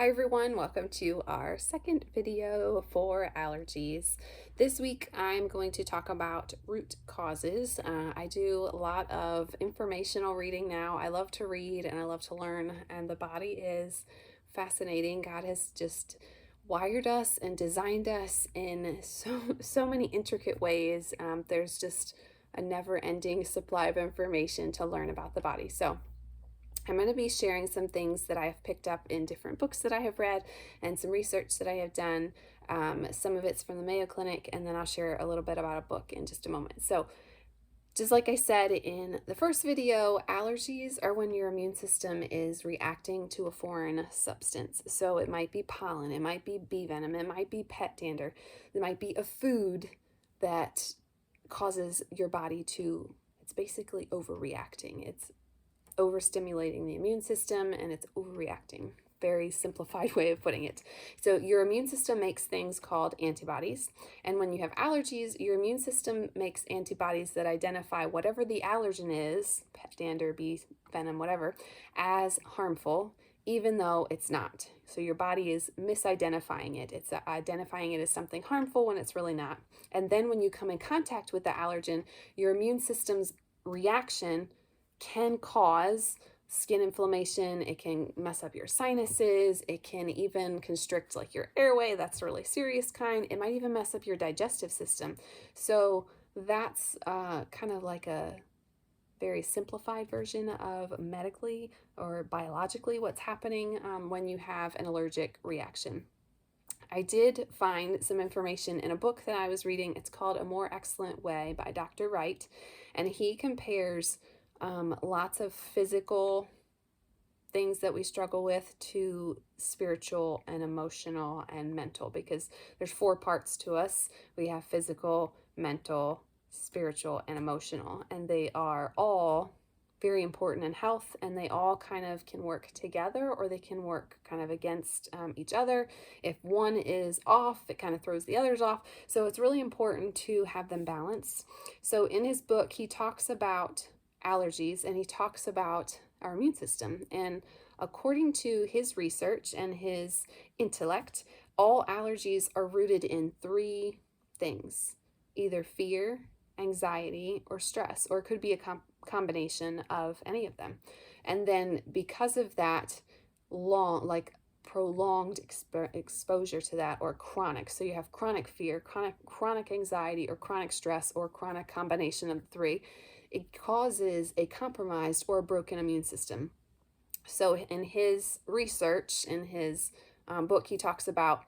Hi everyone, welcome to our second video for allergies. This week I'm going to talk about root causes. I do a lot of informational reading now. I love to read and I love to learn, and the body is fascinating. God has just wired us and designed us in so many intricate ways. There's just a never-ending supply of information to learn about the body. So I'm going to be sharing some things that I have picked up in different books that I have read and some research that I have done. Some of it's from the Mayo Clinic, and then I'll share a little bit about a book in just a moment. So, just like I said in the first video, allergies are when your immune system is reacting to a foreign substance. So, it might be pollen, it might be bee venom, it might be pet dander, it might be a food that causes your body to, it's basically overreacting. It's overstimulating the immune system and it's overreacting. Very simplified way of putting it. So your immune system makes things called antibodies. And when you have allergies, your immune system makes antibodies that identify whatever the allergen is, pet dander, bee venom, whatever, as harmful, even though it's not. So your body is misidentifying it. It's identifying it as something harmful when it's really not. And then when you come in contact with the allergen, your immune system's reaction can cause skin inflammation. It can mess up your sinuses. It can even constrict like your airway. That's a really serious kind. It might even mess up your digestive system. So that's kind of like a very simplified version of medically or biologically what's happening when you have an allergic reaction. I did find some information in a book that I was reading. It's called A More Excellent Way by Dr. Wright, and he compares lots of physical things that we struggle with to spiritual and emotional and mental, because there's four parts to us. We have physical, mental, spiritual, and emotional, and they are all very important in health, and they all kind of can work together or they can work kind of against each other. If one is off, it kind of throws the others off. So it's really important to have them balanced. So in his book, he talks about allergies and he talks about our immune system. And according to his research and his intellect, all allergies are rooted in three things: either fear, anxiety, or stress, or it could be a combination of any of them. And then because of that, prolonged exposure to that, or chronic. So you have chronic fear, chronic anxiety, or chronic stress, or chronic combination of the three. It causes a compromised or a broken immune system. So in his research, in his book, he talks about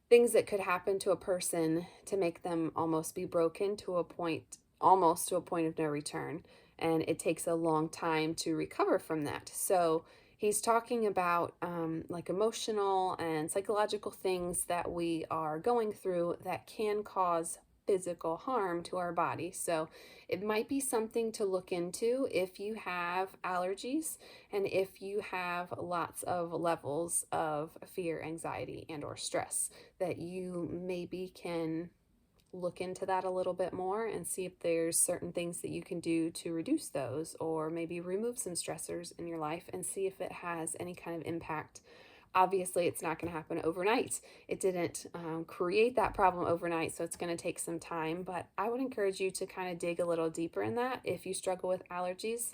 things that could happen to a person to make them almost be broken to a point, almost to a point of no return. And it takes a long time to recover from that. So he's talking about like emotional and psychological things that we are going through that can cause physical harm to our body. So it might be something to look into if you have allergies and if you have lots of levels of fear, anxiety, and or stress, that you maybe can look into that a little bit more and see if there's certain things that you can do to reduce those, or maybe remove some stressors in your life and see if it has any kind of impact. Obviously, it's not going to happen overnight. It didn't create that problem overnight, so it's going to take some time. But I would encourage you to kind of dig a little deeper in that if you struggle with allergies.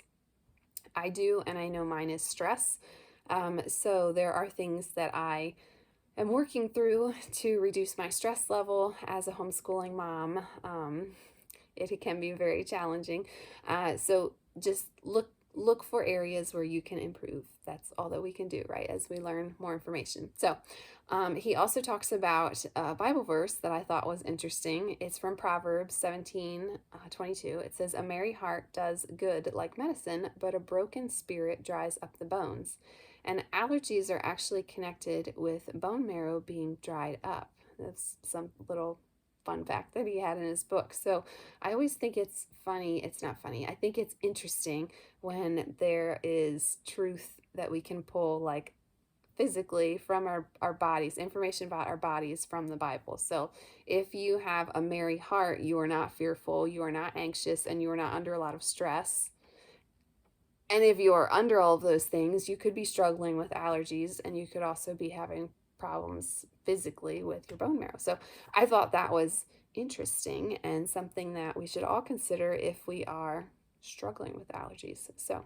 I do, and I know mine is stress. So there are things that I am working through to reduce my stress level as a homeschooling mom. It can be very challenging. So just look for areas where you can improve. That's all that we can do, right, as we learn more information. So he also talks about a Bible verse that I thought was interesting. It's from Proverbs 17:22. It says, "A merry heart does good like medicine, but a broken spirit dries up the bones." And allergies are actually connected with bone marrow being dried up. That's some little fun fact that he had in his book. So I always think it's funny. It's not funny. I think it's interesting when there is truth that we can pull, like physically from our bodies, information about our bodies from the Bible. So if you have a merry heart, you are not fearful, you are not anxious, and you are not under a lot of stress. And if you're under all of those things, you could be struggling with allergies and you could also be having problems physically with your bone marrow. So I thought that was interesting and something that we should all consider if we are struggling with allergies. So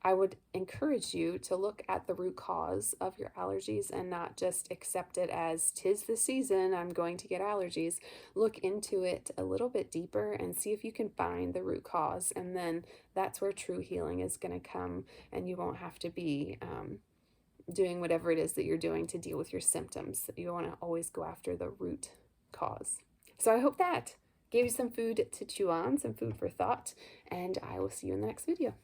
I would encourage you to look at the root cause of your allergies and not just accept it as tis the season, I'm going to get allergies. Look into it a little bit deeper and see if you can find the root cause. And then that's where true healing is going to come, and you won't have to be doing whatever it is that you're doing to deal with your symptoms. You want to always go after the root cause. So I hope that gave you some food to chew on, some food for thought, and I will see you in the next video.